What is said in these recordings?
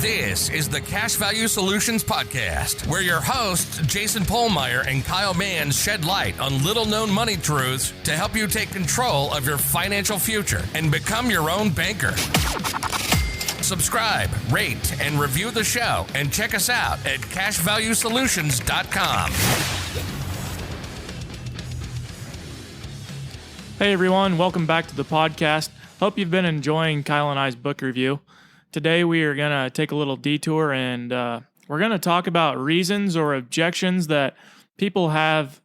This is the Cash Value Solutions Podcast, where your hosts, Jason Pohlmeyer and Kyle Mann, shed light on little-known money truths to help you take control of your financial future and become your own banker. Subscribe, rate, and review the show, and check us out at cashvaluesolutions.com. Hey everyone, welcome back to the podcast. Hope you've been enjoying Kyle and I's book review. Today we are going to take a little detour and we're going to talk about reasons or objections that people have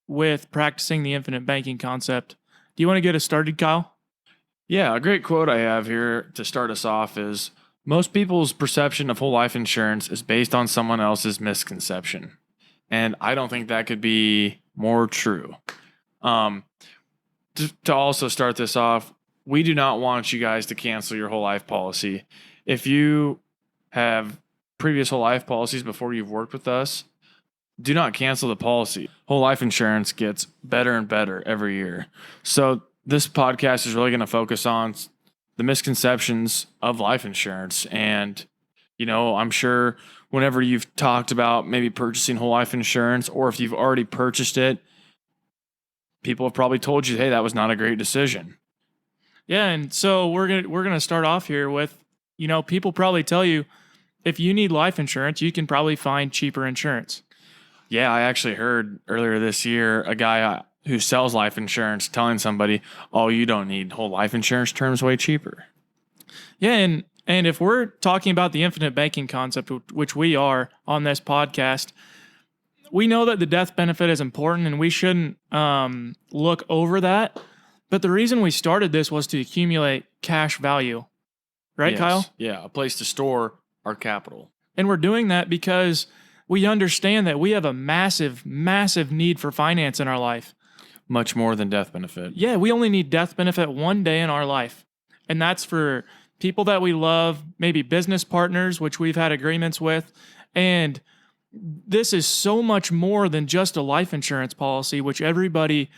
with practicing the infinite banking concept. Do you want to get us started, Kyle? Yeah, a great quote I have here to start us off is, most people's perception of whole life insurance is based on someone else's misconception. And I don't think that could be more true. To also start this off, we do not want you guys to cancel your whole life policy. If you have previous whole life policies before you've worked with us, do not cancel the policy. Whole life insurance gets better and better every year. So this podcast is really going to focus on the misconceptions of life insurance. And, you know, I'm sure whenever you've talked about maybe purchasing whole life insurance, or if you've already purchased it, people have probably told you, hey, that was not a great decision. Yeah, and so we're gonna start off here with, you know, people probably tell you if you need life insurance, you can probably find cheaper insurance. Yeah, I actually heard earlier this year a guy who sells life insurance telling somebody, oh, you don't need whole life insurance, terms way cheaper. Yeah, and if we're talking about the infinite banking concept, which we are on this podcast, we know that the death benefit is important and we shouldn't look over that. But the reason we started this was to accumulate cash value. Right, Yes. Kyle? Yeah, a place to store our capital. And we're doing that because we understand that we have a massive, massive need for finance in our life. Much more than death benefit. Yeah, we only need death benefit one day in our life. And that's for people that we love, maybe business partners, which we've had agreements with. And this is so much more than just a life insurance policy, which everybody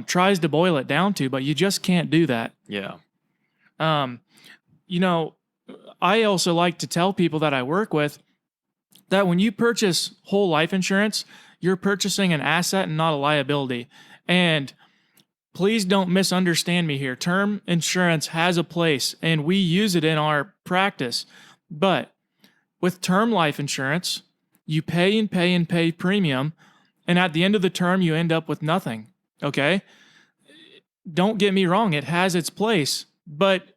tries to boil it down to, but you just can't do that. Yeah. You know, I also like to tell people that I work with that when you purchase whole life insurance, you're purchasing an asset and not a liability. And please don't misunderstand me here. Term insurance has a place and we use it in our practice. But with term life insurance, you pay and pay and pay premium. And at the end of the term, you end up with nothing. Okay? Don't get me wrong. It has its place. But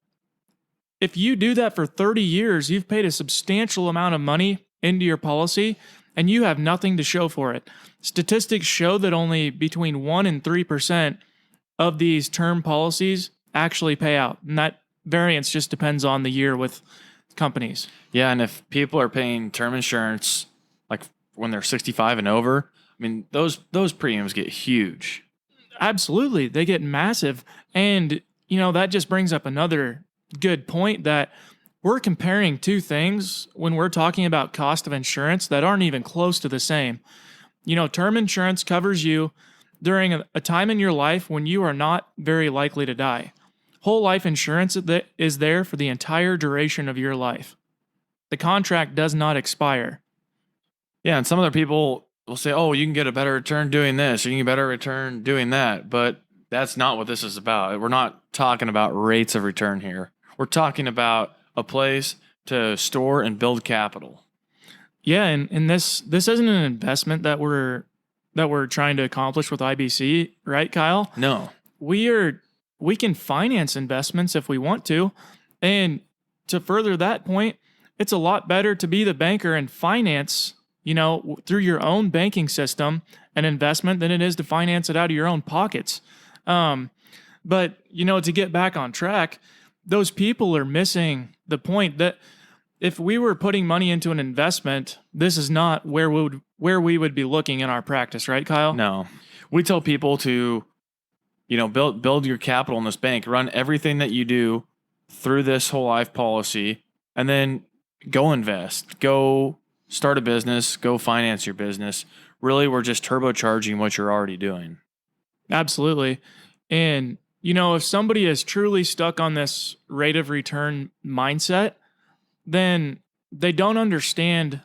if you do that for 30 years, you've paid a substantial amount of money into your policy and you have nothing to show for it. Statistics show that only between 1% and 3% of these term policies actually pay out. And that variance just depends on the year with companies. Yeah, and if people are paying term insurance like when they're 65 and over, I mean, those premiums get huge. Absolutely. They get massive. And, you know, that just brings up another good point that we're comparing two things when we're talking about cost of insurance that aren't even close to the same. You know, term insurance covers you during a time in your life when you are not very likely to die. Whole life insurance is there for the entire duration of your life. The contract does not expire. Yeah, and some other people will say, oh, you can get a better return doing this, or you can get a better return doing that. But that's not what this is about. We're not talking about rates of return here. We're talking about a place to store and build capital. Yeah, and this isn't an investment that we're trying to accomplish with IBC, right, Kyle? No. We can finance investments if we want to. And to further that point, it's a lot better to be the banker and finance, you know, through your own banking system, an investment than it is to finance it out of your own pockets. But, you know, to get back on track, those people are missing the point that if we were putting money into an investment, this is not where we would be looking in our practice, right, Kyle? No. We tell people to, you know, build your capital in this bank, run everything that you do through this whole life policy, and then go invest, go start a business, go finance your business. Really, we're just turbocharging what you're already doing. Absolutely. And, you know, if somebody is truly stuck on this rate of return mindset, then they don't understand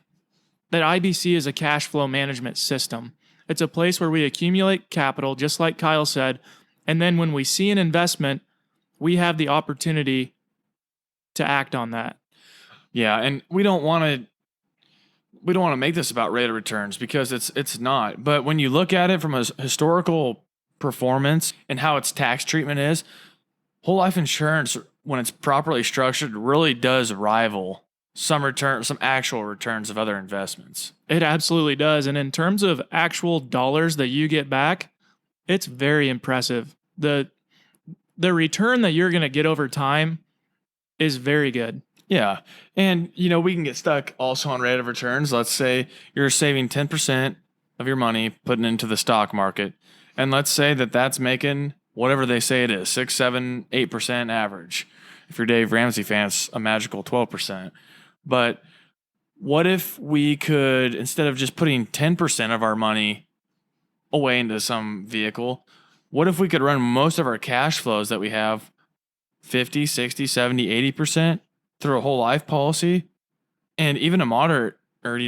that IBC is a cash flow management system. It's a place where we accumulate capital, just like Kyle said. And then when we see an investment, we have the opportunity to act on that. Yeah, and we don't want to make this about rate of returns because it's not. But when you look at it from a historical performance and how its tax treatment is, whole life insurance, when it's properly structured, really does rival some actual returns of other investments. It absolutely does. And in terms of actual dollars that you get back, it's very impressive. The return that you're going to get over time is very good. Yeah. And, we can get stuck also on rate of returns. Let's say you're saving 10% of your money, putting into the stock market. And let's say that that's making whatever they say it is, 6, 7, 8% average. If you're Dave Ramsey fan, it's a magical 12%. But what if we could, instead of just putting 10% of our money away into some vehicle, what if we could run most of our cash flows that we have 50, 60, 70, 80% through a whole life policy, and even a moderate or,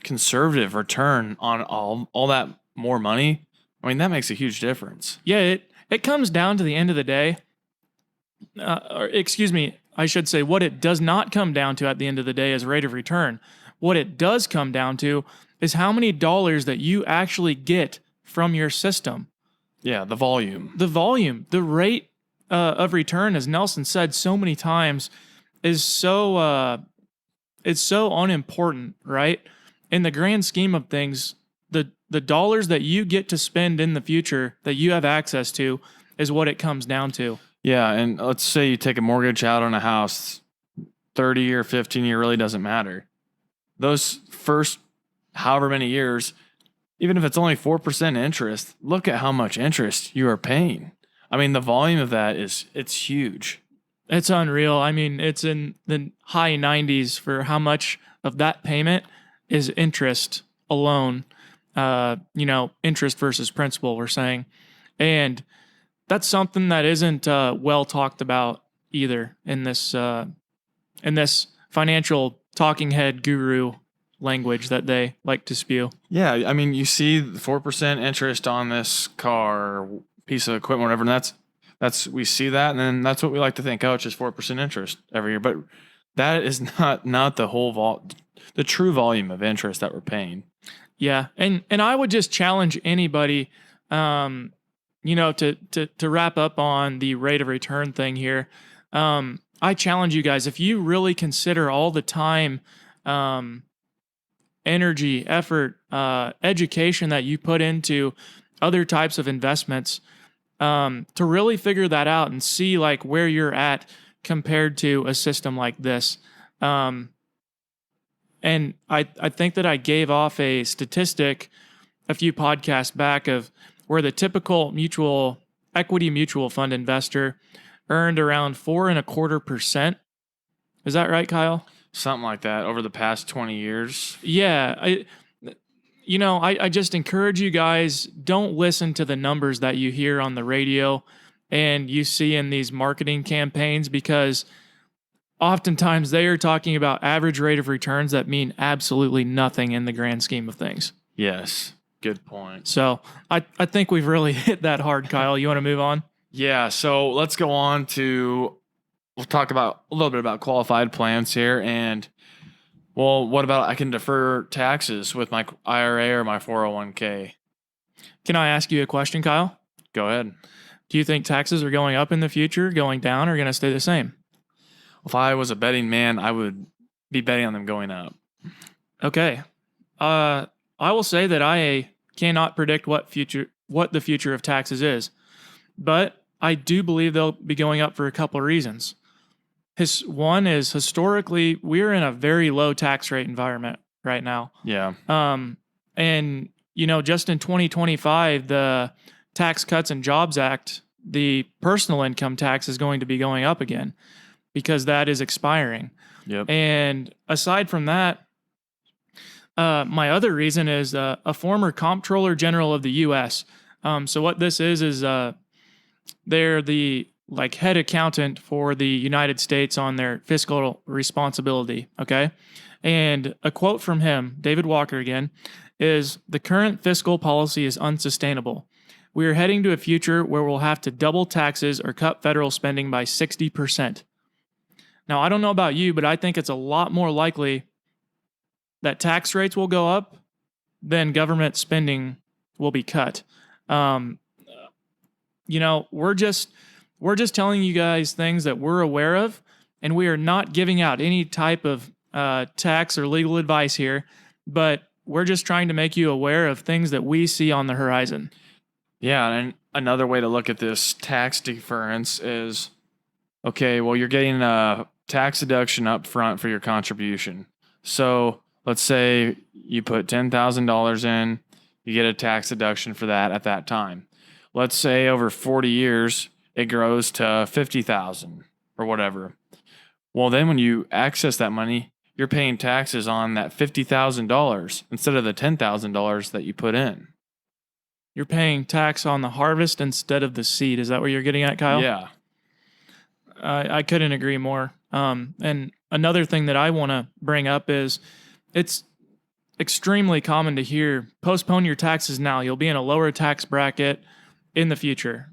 conservative return on all that more money? I mean, that makes a huge difference. Yeah, it comes down to the end of the day, or excuse me, I should say what it does not come down to at the end of the day is rate of return. What it does come down to is how many dollars that you actually get from your system. Yeah, the volume. The rate of return, as Nelson said so many times, is so unimportant, right? In the grand scheme of things, the dollars that you get to spend in the future that you have access to is what it comes down to. Yeah, and let's say you take a mortgage out on a house, 30 or 15 year really doesn't matter. Those first however many years, even if it's only 4% interest, look at how much interest you are paying. I mean, the volume of that it's huge. It's unreal. I mean, it's in the high 90s for how much of that payment is interest alone. Interest versus principal, we're saying. And that's something that isn't well talked about either in this financial talking head guru language that they like to spew. Yeah, I mean, you see 4% interest on this car or piece of equipment, whatever, and that's we see that, and then that's what we like to think. Oh, it's just 4% interest every year, but that is not the whole the true volume of interest that we're paying. Yeah, and I would just challenge anybody, to wrap up on the rate of return thing here. I challenge you guys, if you really consider all the time, energy, effort, education that you put into other types of investments, to really figure that out and see like where you're at compared to a system like this. And I think that I gave off a statistic a few podcasts back of where the typical equity mutual fund investor earned around 4.25%. Is that right, Kyle? Something like that over the past 20 years. Yeah. I just encourage you guys, don't listen to the numbers that you hear on the radio and you see in these marketing campaigns, because oftentimes they are talking about average rate of returns that mean absolutely nothing in the grand scheme of things. Yes. Good point. So I think we've really hit that hard, Kyle. You want to move on? Yeah. So let's go on we'll talk about a little bit about qualified plans here. And well, what about I can defer taxes with my IRA or my 401k? Can I ask you a question, Kyle? Go ahead. Do you think taxes are going up in the future, going down, or going to stay the same? If I was a betting man, I would be betting on them going up. Okay. I will say that I cannot predict what the future of taxes is, but I do believe they'll be going up for a couple of reasons. One is historically we're in a very low tax rate environment right now. Yeah. And just in 2025, the Tax Cuts and Jobs Act, the personal income tax is going to be going up again because that is expiring. Yep. And aside from that, my other reason is a former Comptroller General of the U.S. So what this is they're the like head accountant for the United States on their fiscal responsibility. Okay. And a quote from him, David Walker again, is the current fiscal policy is unsustainable. We are heading to a future where we'll have to double taxes or cut federal spending by 60%. Now, I don't know about you, but I think it's a lot more likely that tax rates will go up than government spending will be cut. Um, we're just telling you guys things that we're aware of, and we are not giving out any type of tax or legal advice here, but we're just trying to make you aware of things that we see on the horizon. Yeah, and another way to look at this tax deference is, okay, well, you're getting a tax deduction up front for your contribution. So let's say you put $10,000 in, you get a tax deduction for that at that time. Let's say over 40 years, it grows to $50,000 or whatever. Well, then when you access that money, you're paying taxes on that $50,000 instead of the $10,000 that you put in. You're paying tax on the harvest instead of the seed. Is that what you're getting at, Kyle? Yeah. I couldn't agree more. And another thing that I want to bring up is it's extremely common to hear, postpone your taxes now. You'll be in a lower tax bracket in the future.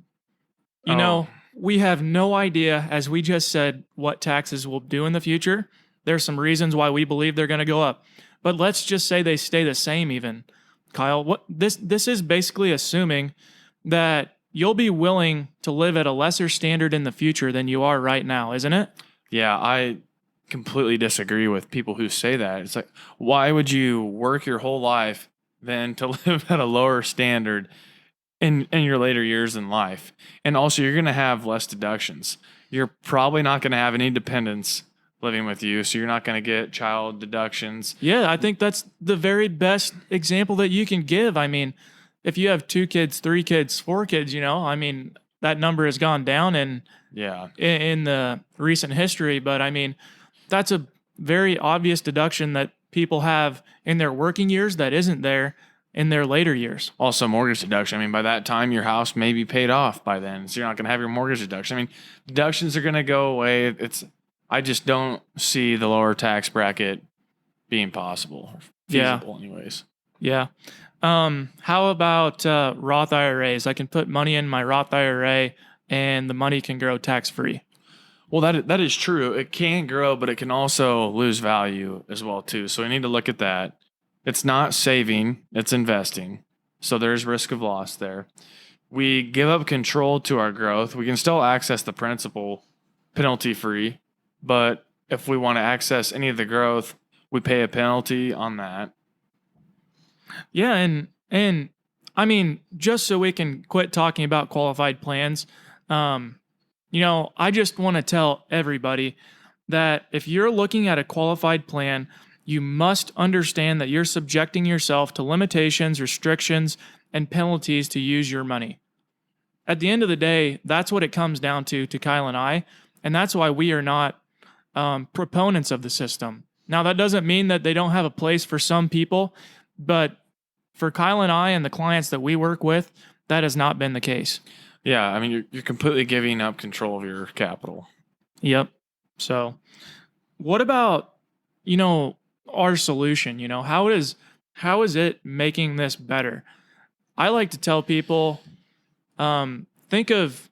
You know, we have no idea, as we just said, what taxes will do in the future. There's some reasons why we believe they're going to go up. But let's just say they stay the same even. Kyle, what this is basically assuming that you'll be willing to live at a lesser standard in the future than you are right now, isn't it? Yeah, I completely disagree with people who say that. It's like, why would you work your whole life then to live at a lower standard in your later years in life? And also, you're going to have less deductions. You're probably not going to have any dependents living with you, so you're not going to get child deductions. Yeah, I think that's the very best example that you can give. I mean, if you have 2 kids, 3 kids, 4 kids, I mean, that number has gone down in the recent history. But I mean, that's a very obvious deduction that people have in their working years that isn't there in their later years. Also, mortgage deduction. I mean, by that time, your house may be paid off by then, so you're not going to have your mortgage deduction. I mean, deductions are going to go away. I just don't see the lower tax bracket being possible or feasible anyways. Yeah. How about Roth IRAs? I can put money in my Roth IRA and the money can grow tax-free. Well, that is true. It can grow, but it can also lose value as well too. So we need to look at that. It's not saving, it's investing. So there's risk of loss there. We give up control to our growth. We can still access the principal penalty-free, but if we want to access any of the growth, we pay a penalty on that. Yeah, and I mean, just so we can quit talking about qualified plans, I just want to tell everybody that if you're looking at a qualified plan, you must understand that you're subjecting yourself to limitations, restrictions, and penalties to use your money. At the end of the day, that's what it comes down to Kyle and I, and that's why we are not proponents of the system. Now, that doesn't mean that they don't have a place for some people, but for Kyle and I and the clients that we work with, that has not been the case. Yeah, I mean, you're completely giving up control of your capital. Yep. So, what about, our solution? How is it making this better? I like to tell people, think of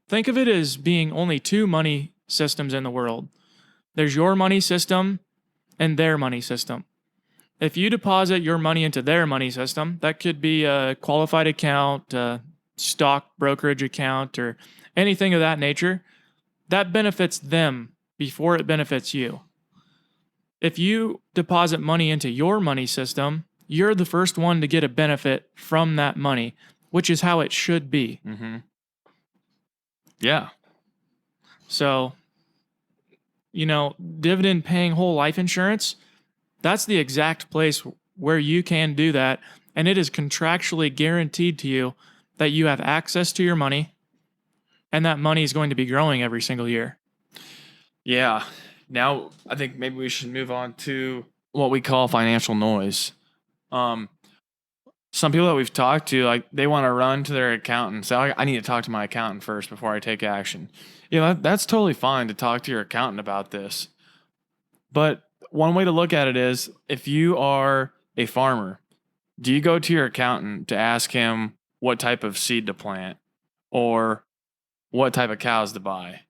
it as being only 2 money systems in the world. There's your money system and their money system. If you deposit your money into their money system, that could be a qualified account, a stock brokerage account, or anything of that nature, that benefits them before it benefits you. If you deposit money into your money system, you're the first one to get a benefit from that money, which is how it should be. Mm-hmm. Yeah. So, dividend paying whole life insurance, that's the exact place where you can do that. And it is contractually guaranteed to you that you have access to your money and that money is going to be growing every single year. Yeah. Now, I think maybe we should move on to what we call financial noise. some people that we've talked to, like they want to run to their accountant and say, I need to talk to my accountant first before I take action. That's totally fine to talk to your accountant about this. But one way to look at it is, if you are a farmer, do you go to your accountant to ask him what type of seed to plant or what type of cows to buy?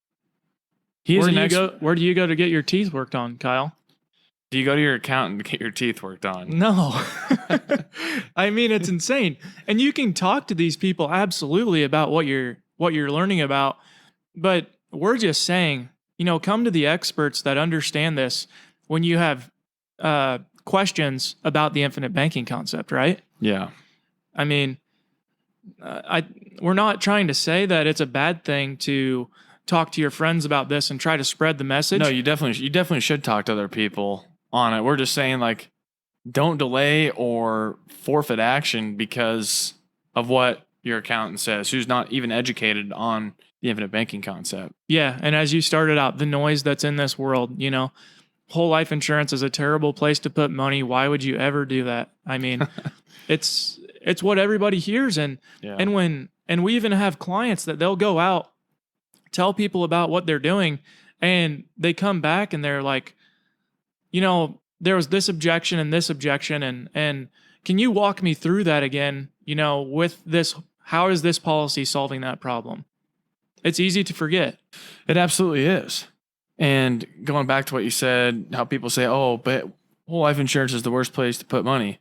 Where do you go to get your teeth worked on, Kyle? Do you go to your accountant to get your teeth worked on? No. I mean, it's insane. And you can talk to these people absolutely about what you're learning about, but we're just saying, come to the experts that understand this when you have questions about the infinite banking concept, right? Yeah. I mean, we're not trying to say that it's a bad thing to talk to your friends about this and try to spread the message. No, you definitely should talk to other people on it. We're just saying, like, don't delay or forfeit action because of what your accountant says, who's not even educated on the infinite banking concept. Yeah, and as you started out, the noise that's in this world, whole life insurance is a terrible place to put money. Why would you ever do that? I mean, it's what everybody hears, and we even have clients that they'll go out, tell people about what they're doing, and they come back and they're like, there was this objection and this objection, and can you walk me through that again? With this, how is this policy solving that problem? It's easy to forget. It absolutely is. And going back to what you said, how people say, oh, but whole life insurance is the worst place to put money.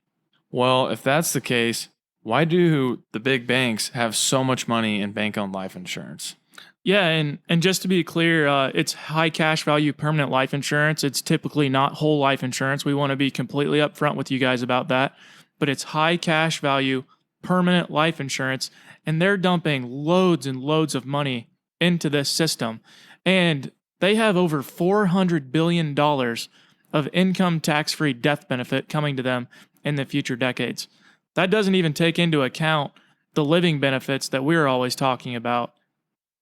Well, if that's the case, why do the big banks have so much money in bank-owned life insurance? Yeah, and just to be clear, it's high cash value permanent life insurance. It's typically not whole life insurance. We want to be completely upfront with you guys about that. But it's high cash value permanent life insurance, and they're dumping loads and loads of money into this system. And they have over $400 billion of income tax-free death benefit coming to them in the future decades. That doesn't even take into account the living benefits that we're always talking about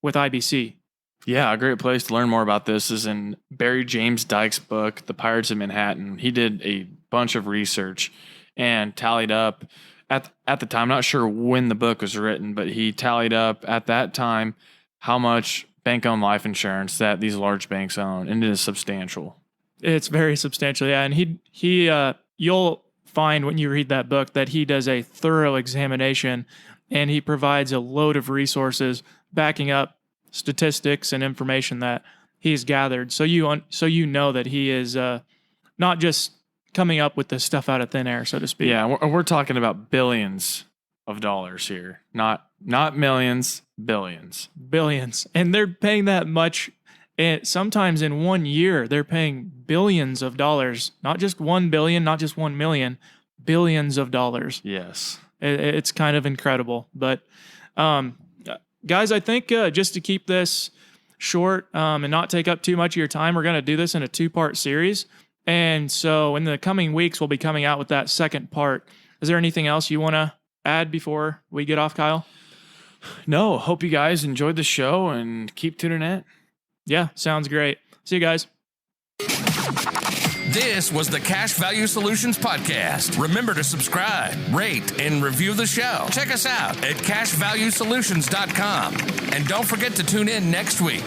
with IBC. Yeah, a great place to learn more about this is in Barry James Dyke's book, The Pirates of Manhattan. He did a bunch of research and tallied up at the time, not sure when the book was written, but he tallied up at that time how much bank-owned life insurance that these large banks own, and it is substantial. It's very substantial, yeah. And he you'll find when you read that book that he does a thorough examination, and he provides a load of resources backing up statistics and information that he's gathered. So you know that he is not just coming up with this stuff out of thin air, so to speak. Yeah, we're talking about billions of dollars here, not millions, billions. Billions. And they're paying that much. And sometimes in 1 year, they're paying billions of dollars, not just 1 billion, not just 1 million, billions of dollars. Yes. It's kind of incredible. But guys, I think just to keep this short and not take up too much of your time, we're going to do this in a 2-part series. And so in the coming weeks, we'll be coming out with that second part. Is there anything else you want to add before we get off, Kyle? No, hope you guys enjoyed the show and keep tuning in. Yeah, sounds great. See you guys. This was the Cash Value Solutions Podcast. Remember to subscribe, rate, and review the show. Check us out at cashvaluesolutions.com. And don't forget to tune in next week.